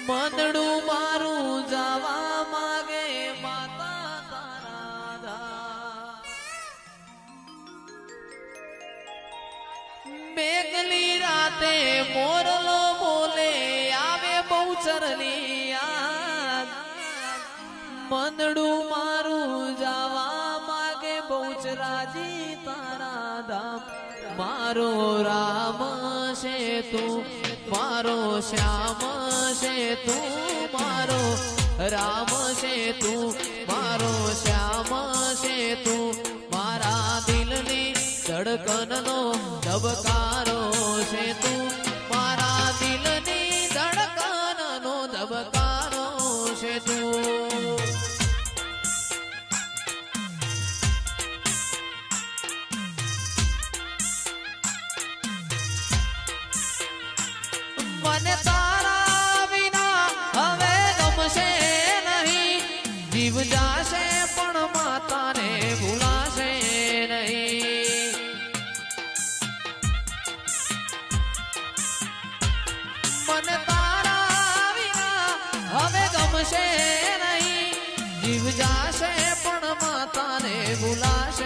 મનડું મારું જવા માગે માતા તારા ધા મેઘલી રાતે મોરલો બોલે આવે બહુચરની યાદ મનડું મારું જવા માગે બહુચરાજી તારા ધામ મારો રામ છે તું મારો શ્યામ છે તું મારો રામ છે તું મારો શ્યામ છે તું મારા દિલની ધડકનનો ધબકારો છે તું મારા દિલની ધડકનનો ધબકારો છે તું મને તારા વિના હવે ગમશે નહીં જીવ જાશે પણ માતાને ભૂલાશે નહીં મને તારા વિના હવે ગમશે નહીં જીવ જાશે પણ માતાને ભૂલાશે